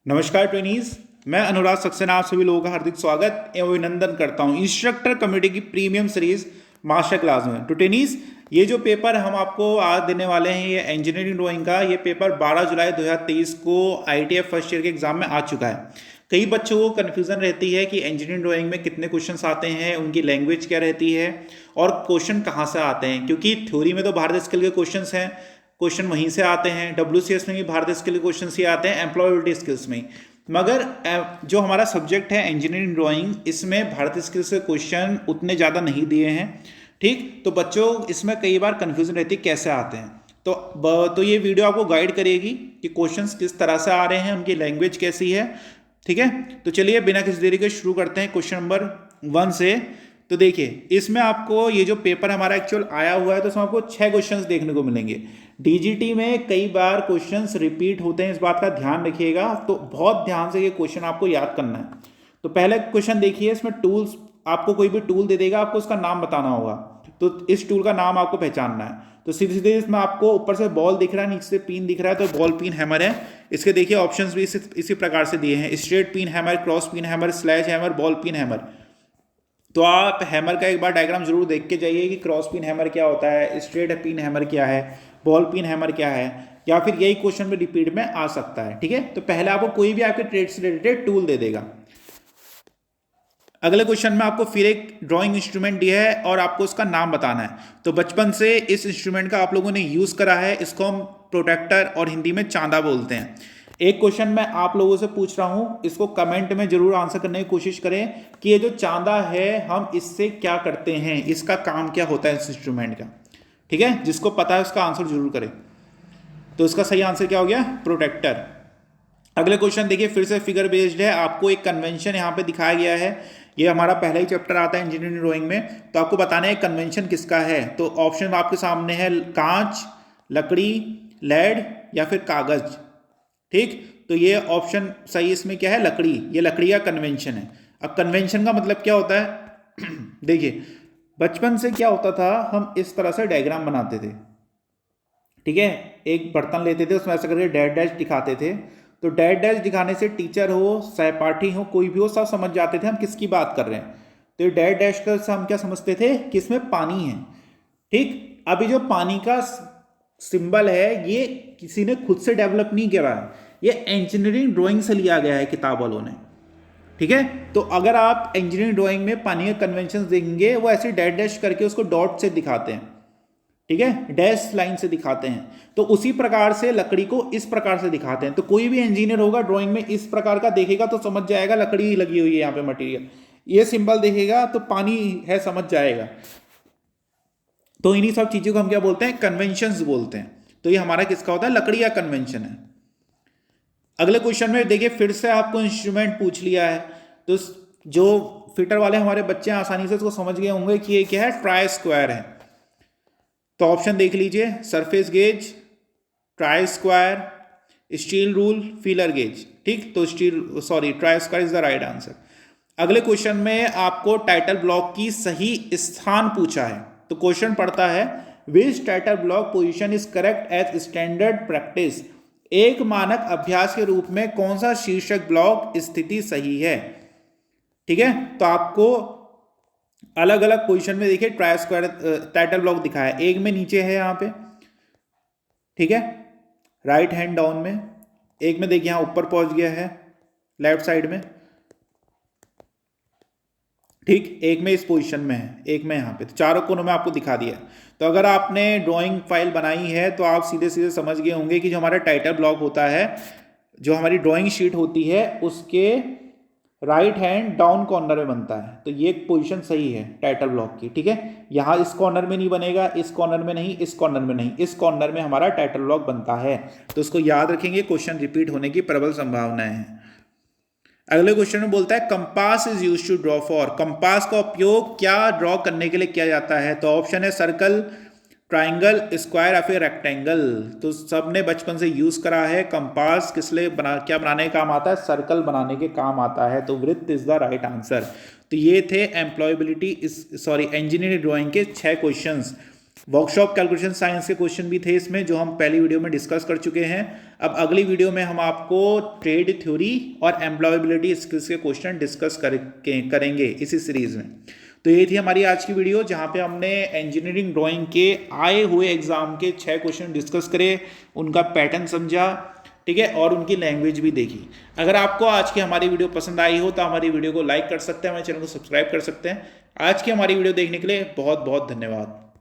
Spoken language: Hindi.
नमस्कार ट्रेनीज। मैं अनुराग सक्सेना आप सभी लोगों का हार्दिक स्वागत एवं अभिनंदन करता हूं इंस्ट्रक्टर कम्युनिटी की प्रीमियम सीरीज मास्टर क्लास में। तो ट्रेनीज, ये जो पेपर हम आपको आज देने वाले हैं ये इंजीनियरिंग ड्राइंग का, ये पेपर 12 जुलाई 2023 को आईटीएफ फर्स्ट ईयर के एग्जाम में आ चुका है। कई बच्चों को कन्फ्यूजन रहती है कि इंजीनियरिंग ड्राइंग में कितने क्वेश्चन आते हैं, उनकी लैंग्वेज क्या रहती है और क्वेश्चन कहाँ से आते हैं, क्योंकि थ्योरी में तो भारत स्किल के क्वेश्चन हैं, क्वेश्चन वहीं से आते हैं। डब्ल्यूसीएस में भी भारतीय स्किल के क्वेश्चन ही आते हैं, एम्प्लॉयबिलिटी स्किल्स में। मगर जो हमारा सब्जेक्ट है इंजीनियरिंग ड्राइंग, इसमें भारतीय स्किल्स के क्वेश्चन उतने ज़्यादा नहीं दिए हैं। ठीक, तो बच्चों इसमें कई बार कन्फ्यूजन रहती है कैसे आते हैं। तो ये वीडियो आपको गाइड करेगी कि क्वेश्चंस किस तरह से आ रहे हैं, उनकी लैंग्वेज कैसी है। ठीक है, तो चलिए बिना किसी देरी के शुरू करते हैं क्वेश्चन नंबर 1 से। तो देखिए, इसमें आपको ये जो पेपर हमारा एक्चुअल आया हुआ है तो इसमें आपको 6 क्वेश्चंस देखने को मिलेंगे। डीजीटी में कई बार क्वेश्चंस रिपीट होते हैं, इस बात का ध्यान रखिएगा। तो बहुत ध्यान से ये क्वेश्चन आपको याद करना है। तो पहले क्वेश्चन देखिए, इसमें टूल्स, आपको कोई भी टूल दे देगा, आपको उसका नाम बताना होगा। तो इस टूल का नाम आपको पहचानना है। तो सीधे सीधे इसमें आपको ऊपर से बॉल दिख रहा है, नीचे से पिन दिख रहा है, तो बॉल पिन हैमर है। इसके देखिए ऑप्शंस भी इसी प्रकार से दिए हैं, straight pin hammer, cross pin hammer, slash hammer, ball pin hammer. तो आप हैमर का एक बार डायग्राम जरूर देख के जाइए कि क्रॉस पिन हैमर क्या होता है, स्ट्रेट पिन हैमर क्या है, बॉल पिन हैमर क्या है, या फिर यही क्वेश्चन में रिपीट में आ सकता है। ठीक है, तो पहले आपको कोई भी आपके ट्रेड से रिलेटेड टूल दे देगा। अगले क्वेश्चन में आपको फिर एक ड्राइंग इंस्ट्रूमेंट दिया है और आपको उसका नाम बताना है। तो बचपन से इस इंस्ट्रूमेंट का आप लोगों ने यूज करा है, इसको हम प्रोटेक्टर और हिंदी में चांदा बोलते हैं। एक क्वेश्चन मैं आप लोगों से पूछ रहा हूं, इसको कमेंट में जरूर आंसर करने की कोशिश करें कि ये जो चांदा है हम इससे क्या करते हैं, इसका काम क्या होता है इस इंस्ट्रूमेंट का। ठीक है, जिसको पता है उसका आंसर जरूर करें। तो इसका सही आंसर क्या हो गया? प्रोटेक्टर। अगले क्वेश्चन देखिए, फिर से फिगर बेस्ड है। आपको एक कन्वेंशन यहाँ पे दिखाया गया है, ये हमारा पहला ही चैप्टर आता है इंजीनियरिंग ड्राइंग में। तो आपको बताना है कन्वेंशन किसका है। तो ऑप्शन आपके सामने है, कांच, लकड़ी, लेड या फिर कागज। ठीक, तो ये ऑप्शन सही इसमें क्या है? लकड़ी। ये लकड़ी का कन्वेंशन है। अब कन्वेंशन का मतलब क्या होता है देखिए, बचपन से क्या होता था, हम इस तरह से डायग्राम बनाते थे। ठीक है, एक बर्तन लेते थे, उसमें ऐसा करके डैश डैश दिखाते थे। तो डैश डैश दिखाने से टीचर हो, सहपाठी हो, कोई भी हो, सब समझ जाते थे हम किसकी बात कर रहे हैं। तो ये डैश डैश कर से हम क्या समझते थे कि इसमें पानी है। ठीक, अभी जो पानी का सिंबल है ये किसी ने खुद से डेवलप नहीं करा है, ये इंजीनियरिंग ड्राइंग से लिया गया है किताब वालों ने। ठीक है, तो अगर आप इंजीनियरिंग ड्राइंग में पानी के कन्वेंशन देखेंगे, वो ऐसे डैश डैश करके उसको डॉट से दिखाते हैं। ठीक है, डैश लाइन से दिखाते हैं। तो उसी प्रकार से लकड़ी को इस प्रकार से दिखाते हैं। तो कोई भी इंजीनियर होगा ड्राइंग में इस प्रकार का देखेगा तो समझ जाएगा लकड़ी लगी हुई है यहाँ पे मटेरियल। ये सिंबल देखेगा तो पानी है, समझ जाएगा। तो इन्हीं सब चीजों को हम क्या बोलते हैं? कन्वेंशंस बोलते हैं। तो ये हमारा किसका होता है? लकड़ी का कन्वेंशन है। अगले क्वेश्चन में देखिए, फिर से आपको इंस्ट्रूमेंट पूछ लिया है। तो जो फिटर वाले हमारे बच्चे आसानी से इसको समझ गए होंगे कि ये क्या है? ट्राई स्क्वायर है। तो ऑप्शन देख लीजिए, surface gauge, try square, steel rule, feeler gauge. ठीक, तो try square is the right answer. अगले क्वेश्चन में आपको टाइटल ब्लॉक की सही स्थान पूछा है। तो क्वेश्चन पढ़ता है, which title block position is correct as standard practice. एक मानक अभ्यास के रूप में कौन सा शीर्षक ब्लॉक स्थिति सही है। ठीक है, तो आपको अलग अलग पोजीशन में देखिए ट्राई स्क्वायर टाइटल ब्लॉक दिखाया है। एक में नीचे है यहाँ पे, ठीक है, राइट हैंड डाउन में। एक में देखिए यहाँ ऊपर पहुंच गया है लेफ्ट साइड में। ठीक, एक में इस पोजीशन में है, एक में यहाँ पे। तो चारों कोनों में आपको दिखा दिया। तो अगर आपने ड्राइंग फाइल बनाई है तो आप सीधे सीधे समझ गए होंगे कि जो हमारा टाइटल ब्लॉक होता है, जो हमारी ड्राइंग शीट होती है, उसके राइट हैंड डाउन कॉर्नर में बनता है। तो ये पोजीशन सही है टाइटल ब्लॉक की। ठीक है, यहाँ इस कॉर्नर में नहीं बनेगा, इस कॉर्नर में नहीं, इस कॉर्नर में नहीं, इस कॉर्नर में हमारा टाइटल ब्लॉक बनता है। तो इसको याद रखेंगे, क्वेश्चन रिपीट होने की प्रबल संभावना है। अगले क्वेश्चन में बोलता है, compass is use to draw for. Compass का उपयोग क्या ड्रॉ करने के लिए किया जाता है। तो ऑप्शन है सर्कल, ट्राइंगल, स्क्वायर या फिर रेक्टेंगल। तो सबने बचपन से यूज करा है। कंपास किस लिए क्या बनाने का काम आता है? सर्कल बनाने के काम आता है। तो वृत्त इज द राइट आंसर। तो ये थे इंजीनियरिंग ड्राइंग के 6 क्वेश्चंस। वर्कशॉप कैलकुलेशन साइंस के क्वेश्चन भी थे इसमें, जो हम पहली वीडियो में डिस्कस कर चुके हैं। अब अगली वीडियो में हम आपको ट्रेड थ्योरी और एम्प्लॉयबिलिटी स्किल्स के क्वेश्चन डिस्कस करेंगे इसी सीरीज में। तो ये थी हमारी आज की वीडियो, जहाँ पे हमने इंजीनियरिंग ड्राइंग के आए हुए एग्जाम के 6 क्वेश्चन डिस्कस करे, उनका पैटर्न समझा, ठीक है, और उनकी लैंग्वेज भी देखी। अगर आपको आज की हमारी वीडियो पसंद आई हो तो हमारी वीडियो को लाइक कर सकते हैं, हमारे चैनल को सब्सक्राइब कर सकते हैं। आज की हमारी वीडियो देखने के लिए बहुत बहुत धन्यवाद।